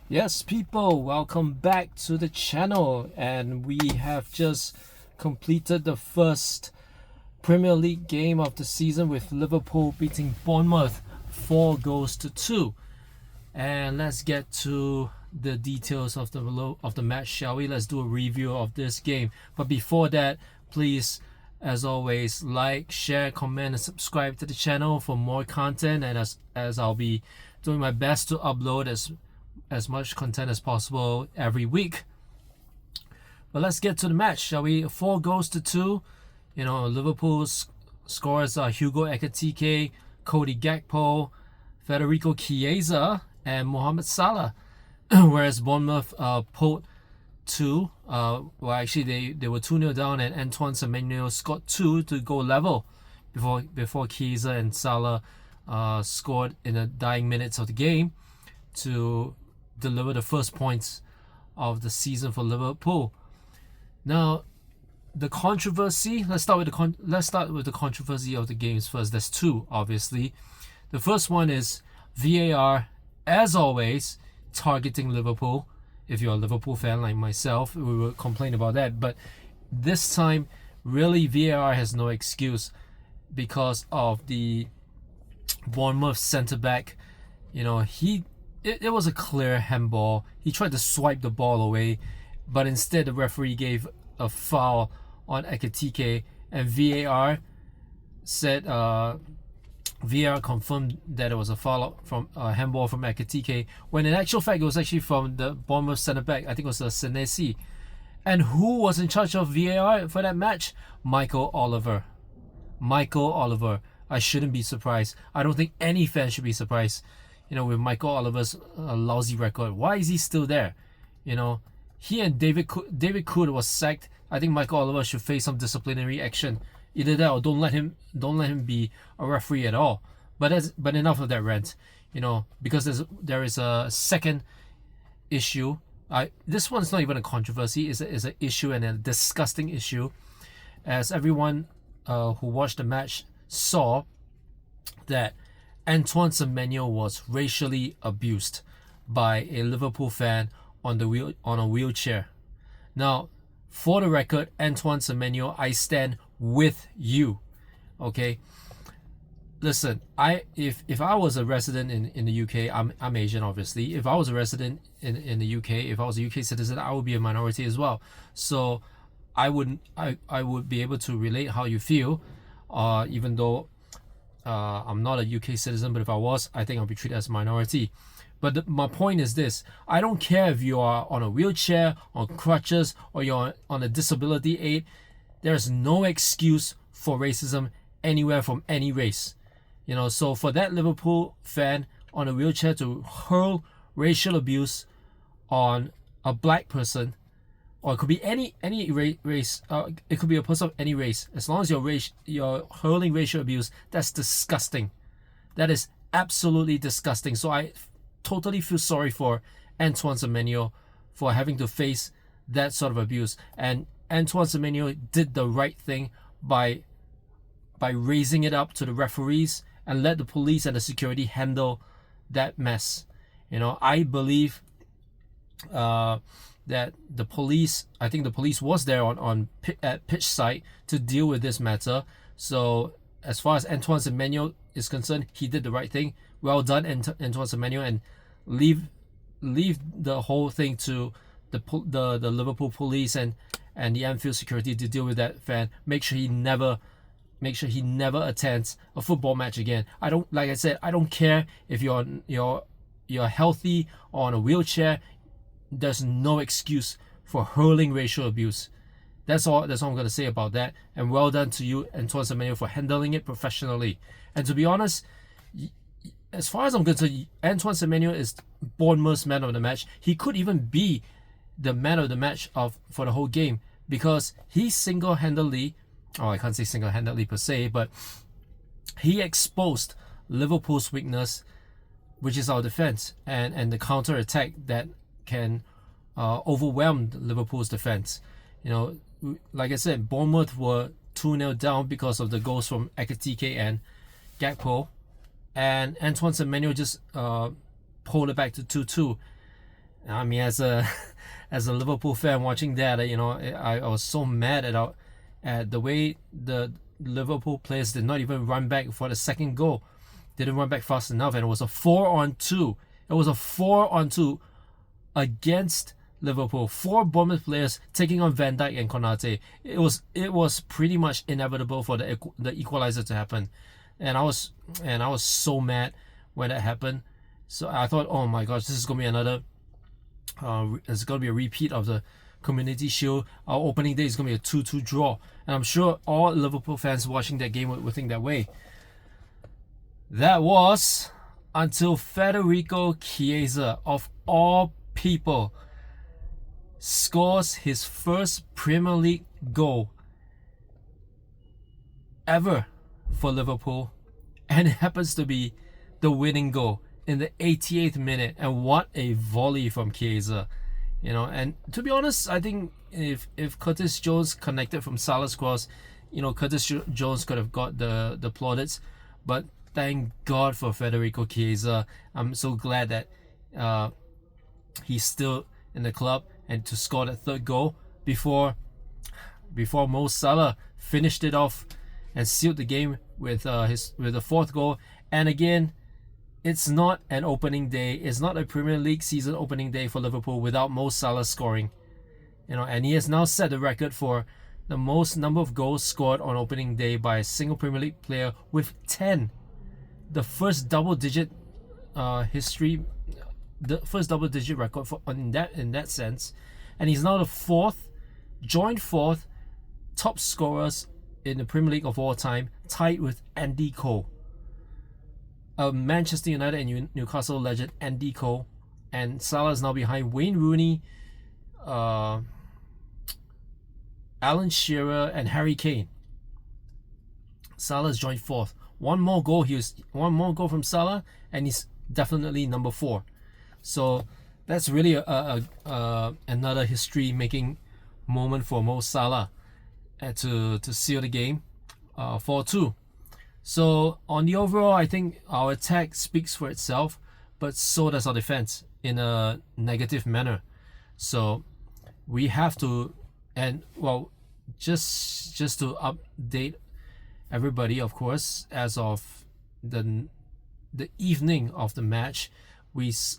Yes, people, welcome back to the channel. And we have just completed the first Premier League game of the season with Liverpool beating Bournemouth 4 goals to 2. And let's get to the details of the match, shall we? Let's do a review of this game. But before that, please, as always, like, share, comment, and subscribe to the channel for more content. And as I'll be doing my best to upload as much content as possible every week. But let's get to the match, shall we? 4 goals to 2. Liverpool scores Hugo Ekitike, Cody Gakpo, Federico Chiesa, and Mohamed Salah. Whereas Bournemouth pulled two. Actually they were 2-0 down, and Antoine Semenyo scored 2 to go level before Chiesa and Salah scored in the dying minutes of the game to deliver the first points of the season for Liverpool. Now, the controversy. Let's start with the controversy of the games first. There's two, obviously. The first one is VAR, as always, targeting Liverpool. If you're a Liverpool fan like myself, we will complain about that. But this time, really, VAR has no excuse because of the Bournemouth centre back. It was a clear handball. He tried to swipe the ball away, but instead the referee gave a foul on Ekitike, and VAR said VAR confirmed that it was a foul from a handball from Ekitike, when in actual fact it was actually from the Bournemouth centre back. I think it was Semenyo. And who was in charge of VAR for that match? Michael Oliver. I shouldn't be surprised. I don't think any fan should be surprised. With Michael Oliver's lousy record, why is he still there? He and David Cook was sacked. I think Michael Oliver should face some disciplinary action. Either that, or don't let him be a referee at all. But enough of that rant. Because there is a second issue. This one's not even a controversy. It's an issue, and a disgusting issue, as everyone who watched the match saw that Antoine Semenyo was racially abused by a Liverpool fan on a wheelchair. Now, for the record, Antoine Semenyo, I stand with you. Okay, listen. If I was a resident in the UK, I'm Asian, obviously. If I was a resident in the UK, if I was a UK citizen, I would be a minority as well. So I would be able to relate how you feel, even though I'm not a UK citizen, but if I was, I think I'll be treated as a minority. But my point is this: I don't care if you are on a wheelchair, on crutches, or you're on a disability aid. There's no excuse for racism anywhere from any race. So for that Liverpool fan on a wheelchair to hurl racial abuse on a black person, or it could be any race. It could be a person of any race. As long as you're hurling racial abuse, that's disgusting. That is absolutely disgusting. So I totally feel sorry for Antoine Semenyo for having to face that sort of abuse. And Antoine Semenyo did the right thing by raising it up to the referees and let the police and the security handle that mess. I believe that the police, I think the police was there at pitch side to deal with this matter. So as far as Antoine Semenyo is concerned, he did the right thing. Well done, Antoine Semenyo, and leave the whole thing to the Liverpool police and the Anfield security to deal with that fan. Make sure he never attends a football match again. Like I said, I don't care if you're healthy or on a wheelchair. There's no excuse for hurling racial abuse. That's all I'm going to say about that. And well done to you, Antoine Semenyo, for handling it professionally. And to be honest, as far as I'm concerned, Antoine Semenyo is Bournemouth's man of the match. He could even be the man of the match for the whole game, because he single-handedly, I can't say single-handedly per se, but he exposed Liverpool's weakness, which is our defense, and the counter-attack that can overwhelm Liverpool's defense. Like I said, Bournemouth were 2-0 down because of the goals from Ekitike and Gakpo, and Antoine Semenyo just pulled it back to 2-2. I mean, as a as a Liverpool fan watching that, I was so mad at the way the Liverpool players did not even run back for the second goal. Didn't run back fast enough, and it was a 4-on-2. It was a 4-on-2 against Liverpool. 4 Bournemouth players taking on Van Dijk and Konate. It was pretty much inevitable for the equalizer to happen, and I was so mad when that happened. So I thought, oh my gosh, this is gonna be another. It's gonna be a repeat of the Community Shield. Our opening day is gonna be a 2-2 draw, and I'm sure all Liverpool fans watching that game would think that way. That was until Federico Chiesa, of all people, scores his first Premier League goal ever for Liverpool, and it happens to be the winning goal in the 88th minute. And what a volley from Chiesa. And to be honest, I think if Curtis Jones connected from Salah's cross, Curtis Jones could have got the plaudits. But thank God for Federico Chiesa. I'm so glad that he's still in the club, and to score that third goal before Mo Salah finished it off and sealed the game with the fourth goal. And again, it's not an opening day. It's not a Premier League season opening day for Liverpool without Mo Salah scoring. And he has now set the record for the most number of goals scored on opening day by a single Premier League player with 10. The first double-digit record in that sense, and he's now the joint fourth top scorers in the Premier League of all time, tied with Andy Cole. Manchester United and Newcastle legend Andy Cole, and Salah is now behind Wayne Rooney, Alan Shearer, and Harry Kane. Salah's joined fourth. One more goal from Salah, and he's definitely number 4. So that's really another history-making moment for Mo Salah to seal the game, 4-2. So on the overall, I think our attack speaks for itself, but so does our defense in a negative manner. So we have to, and well, just to update everybody, of course, as of the evening of the match,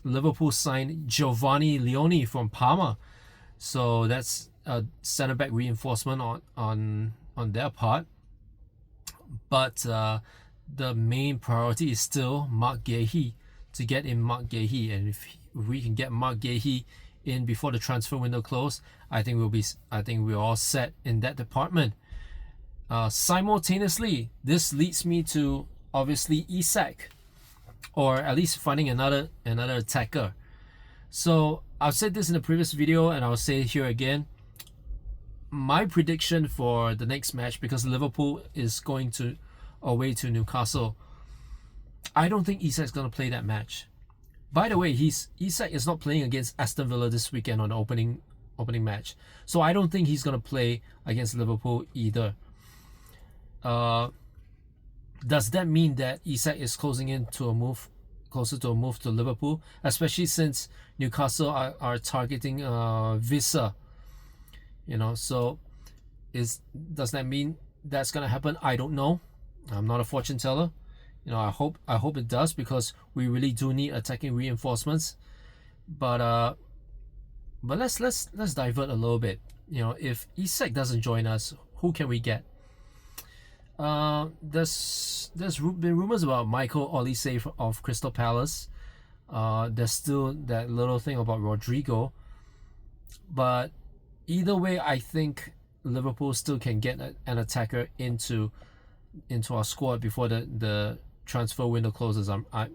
Liverpool signed Giovanni Leone from Parma. So that's a centre back reinforcement on their part. But the main priority is still Mark Guéhi, to get in Mark Guéhi, and if we can get Mark Guéhi in before the transfer window close, I think we're all set in that department. Simultaneously, this leads me to obviously Isak, or at least finding another attacker. So I've said this in the previous video, and I'll say it here again. My prediction for the next match, because Liverpool is going away to Newcastle, I don't think Isak's going to play that match. By the way, Isak is not playing against Aston Villa this weekend on the opening match, so I don't think he's going to play against Liverpool either. Does that mean that Isak is closer to a move to Liverpool, especially since Newcastle are targeting Visa? So does that mean that's gonna happen? I don't know. I'm not a fortune teller. I hope it does, because we really do need attacking reinforcements. But let's divert a little bit. If Isak doesn't join us, who can we get? There's been rumors about Michael Olise of Crystal Palace. There's still that little thing about Rodrigo, but either way, I think Liverpool still can get an attacker into our squad before the transfer window closes.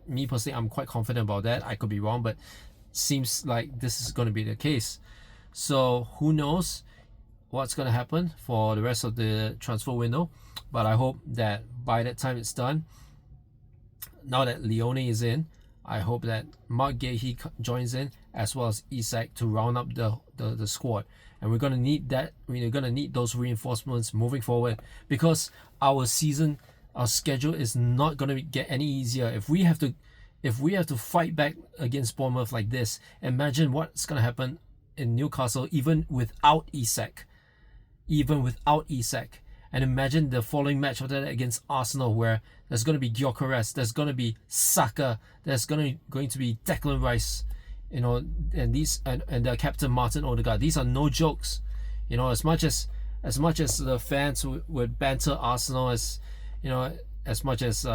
Me personally, I'm quite confident about that. I could be wrong, but seems like this is going to be the case. So who knows what's going to happen for the rest of the transfer window, but I hope that by that time it's done. Now that Leone is in, I hope that Mark Guéhi joins in, as well as Isak, to round up the squad. And we're going to need that. We're going to need those reinforcements moving forward, because our schedule is not going to get any easier. If we have to if we have to fight back against Bournemouth like this, imagine what's going to happen in Newcastle even without Isak. And imagine the following match after that against Arsenal, where there's going to be Gyökeres, there's going to be Saka, there's going to be Declan Rice, and the captain Martin Odegaard. These are no jokes. As much as the fans would banter Arsenal, as much as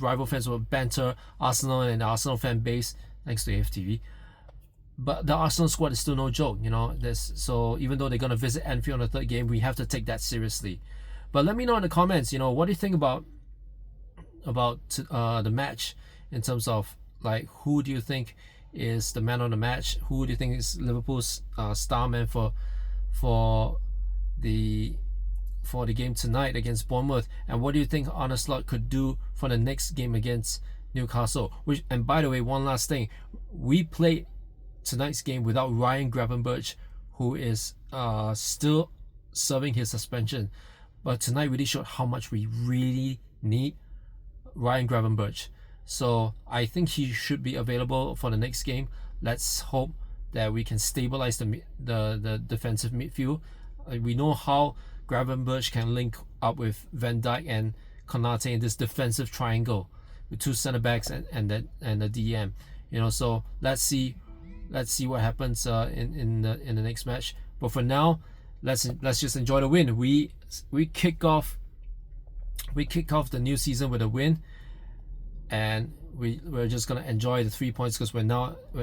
rival fans would banter Arsenal and the Arsenal fan base, thanks to AFTV. But the Arsenal squad is still no joke, so even though they're going to visit Anfield on the third game, we have to take that seriously. But let me know in the comments, what do you think about the match, in terms of who do you think is the man of the match? Who do you think is Liverpool's star man for the game tonight against Bournemouth? And what do you think Arne Slot could do for the next game against Newcastle? And by the way, one last thing, we played tonight's game without Ryan Gravenberch, who is still serving his suspension. But tonight really showed how much we really need Ryan Gravenberch. So I think he should be available for the next game. Let's hope that we can stabilize the defensive midfield. We know how Gravenberch can link up with Van Dijk and Konate in this defensive triangle with two centre backs and the DM. So let's see what happens in the next match. But for now, let's just enjoy the win. We kick off the new season with a win, and we're just gonna enjoy the 3 points, because we're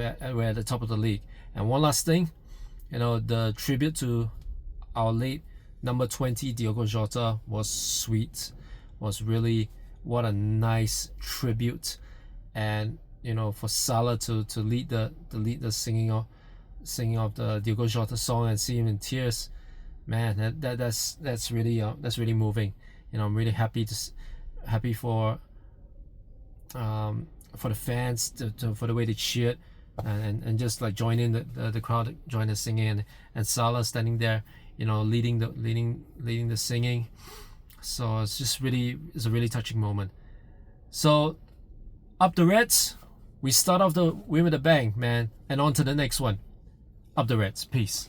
at the top of the league. And one last thing, the tribute to our late number 20 Diogo Jota was sweet. Was really, what a nice tribute. And for Salah to lead the singing of the Diogo Jota song and see him in tears, man, that's really moving. I'm really happy for the fans for the way they cheered, and just join in the crowd, join the singing, and Salah standing there, leading the singing. So it's a really touching moment. So up the Reds. We start off the win with a bang, man, and on to the next one. Up the Reds. Peace.